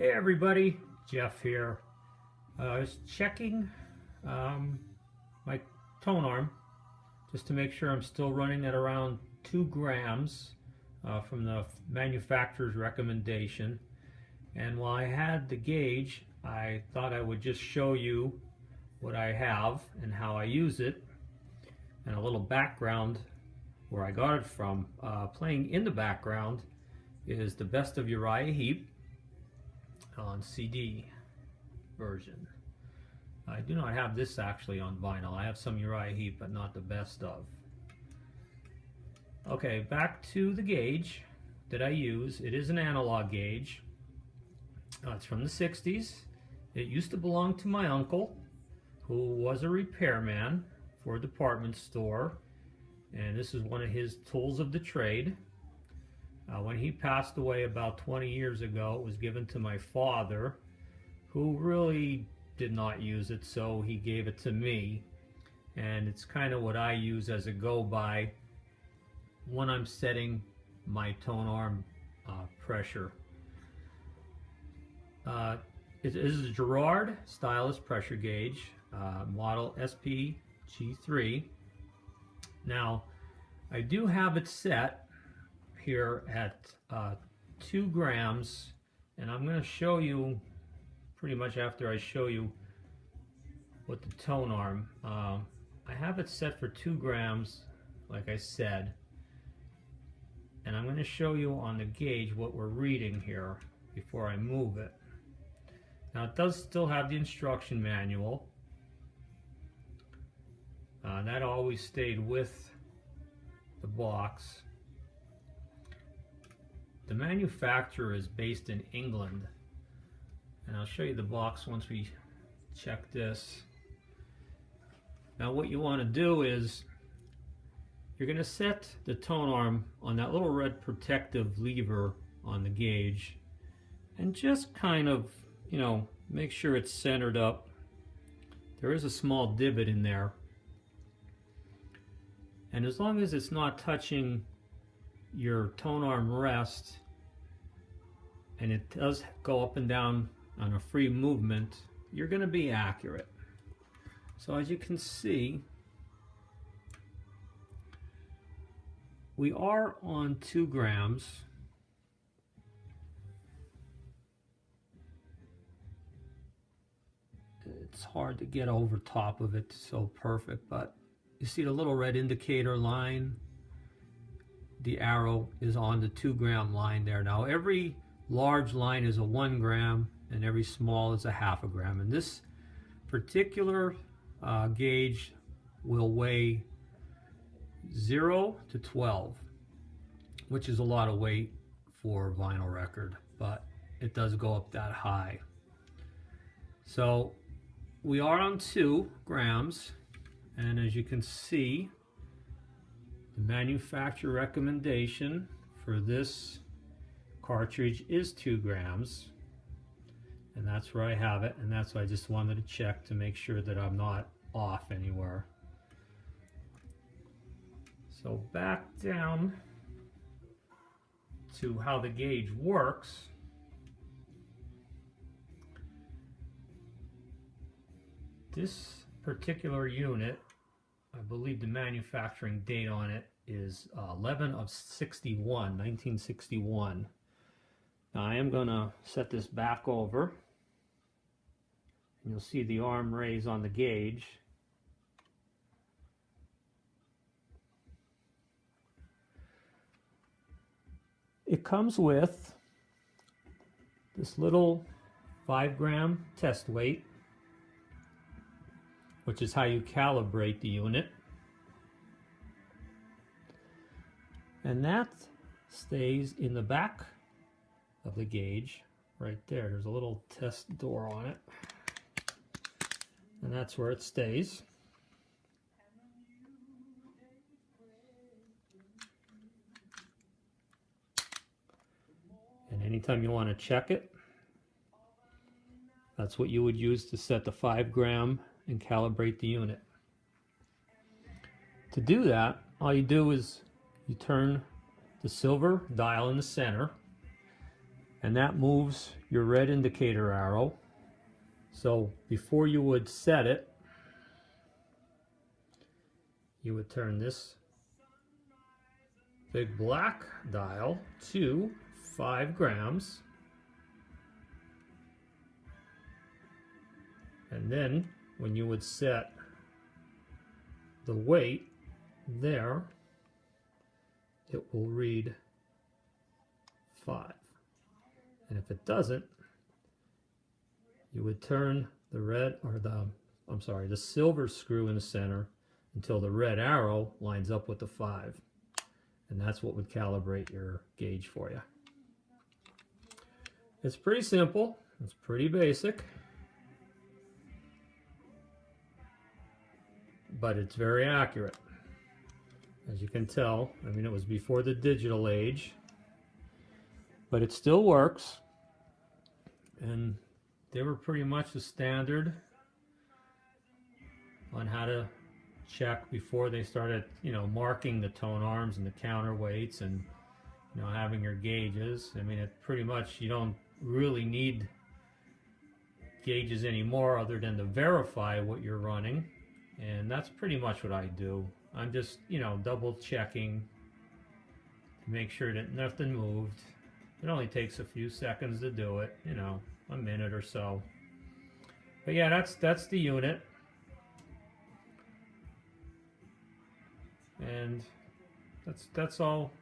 Hey everybody, Jeff here. I was checking my tone arm just to make sure I'm still running at around 2 grams from the manufacturer's recommendation. And while I had the gauge, I thought I would just show you what I have and how I use it, and a little background where I got it from. Playing in the background is the Best of Uriah Heep on CD version. I do not have this actually on vinyl. I have some Uriah Heep, but not the best of. Okay, back to the gauge that I use. It is an analog gauge. It's from the 60s. It used to belong to my uncle, who was a repairman for a department store, and this is one of his tools of the trade. When he passed away about 20 years ago, it was given to my father, who really did not use it, so he gave it to me. And it's kind of what I use as a go-by when I'm setting my tone arm pressure. It is a Garrard Stylus pressure gauge, model SPG-3. Now, I do have it set here at 2 grams, and I'm going to show you pretty much after I show you what the tone arm. I have it set for 2 grams, like I said, and I'm going to show you on the gauge what we're reading here before I move it. Now, it does still have the instruction manual. That always stayed with the box. The manufacturer is based in England, and I'll show you the box once we check this. Now, what you want to do is you're going to set the tone arm on that little red protective lever on the gauge, and just kind of, you know, make sure it's centered up. There is a small divot in there, and as long as it's not touching your tone arm rest, and it does go up and down on a free movement, you're going to be accurate. So as you can see, we are on 2 grams. It's hard to get over top of it so perfect, but you see the little red indicator line? The arrow is on the 2 gram line there. Now, every large line is a 1 gram and every small is a ½ a gram, and this particular gauge will weigh 0 to 12, which is a lot of weight for a vinyl record, but it does go up that high. So we are on 2 grams, and as you can see, the manufacturer recommendation for this cartridge is 2 grams, and that's where I have it, and that's why I just wanted to check to make sure that I'm not off anywhere. So back down to how the gauge works. This particular unit, I believe the manufacturing date on it is 1961. Now I am going to set this back over, and you'll see the arm raise on the gauge. It comes with this little 5 gram test weight, which is how you calibrate the unit. And that stays in the back of the gauge right there. There's a little test door on it, and that's where it stays. And anytime you want to check it, that's what you would use to set the 5 gram and calibrate the unit. To do that, all you do is you turn the silver dial in the center, and that moves your red indicator arrow. So before you would set it, you would turn this big black dial to 5 grams, and then when you would set the weight there, it will read 5. And if it doesn't, you would turn the red, or the silver screw in the center until the red arrow lines up with the 5. And that's what would calibrate your gauge for you. It's pretty simple. It's pretty basic. But it's very accurate. As you can tell, I mean, it was before the digital age, but it still works. And they were pretty much the standard on how to check before they started, you know, marking the tone arms and the counterweights and, you know, having your gauges. I mean, it pretty much, you don't really need gauges anymore other than to verify what you're running. And that's pretty much what I do. I'm just, you know, double checking to make sure that nothing moved. It only takes a few seconds to do it, you know, a minute or so. But yeah, that's the unit. And that's all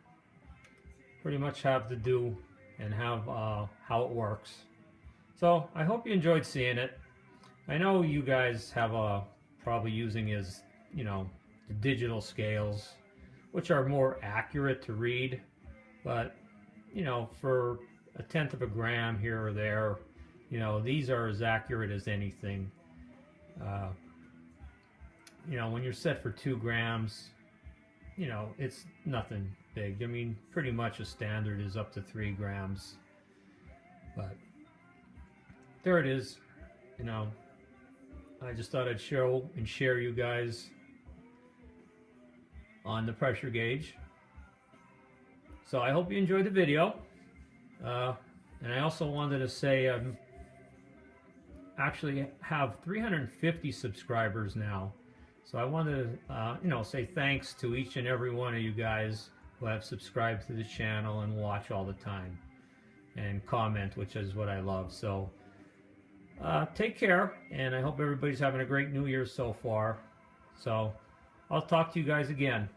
pretty much have to do and have how it works. So I hope you enjoyed seeing it. I know you guys have probably using is, you know, the digital scales, which are more accurate to read, but you know, for 1/10 of a gram here or there, you know, these are as accurate as anything. You know, when you're set for 2 grams, you know, it's nothing big. I mean, pretty much a standard is up to 3 grams. But there it is. You know, I just thought I'd show and share you guys on the pressure gauge. So I hope you enjoyed the video. And I also wanted to say actually have 350 subscribers now. So I wanted to you know, say thanks to each and every one of you guys who have subscribed to the channel and watch all the time and comment, which is what I love. So take care, and I hope everybody's having a great New Year so far. So I'll talk to you guys again.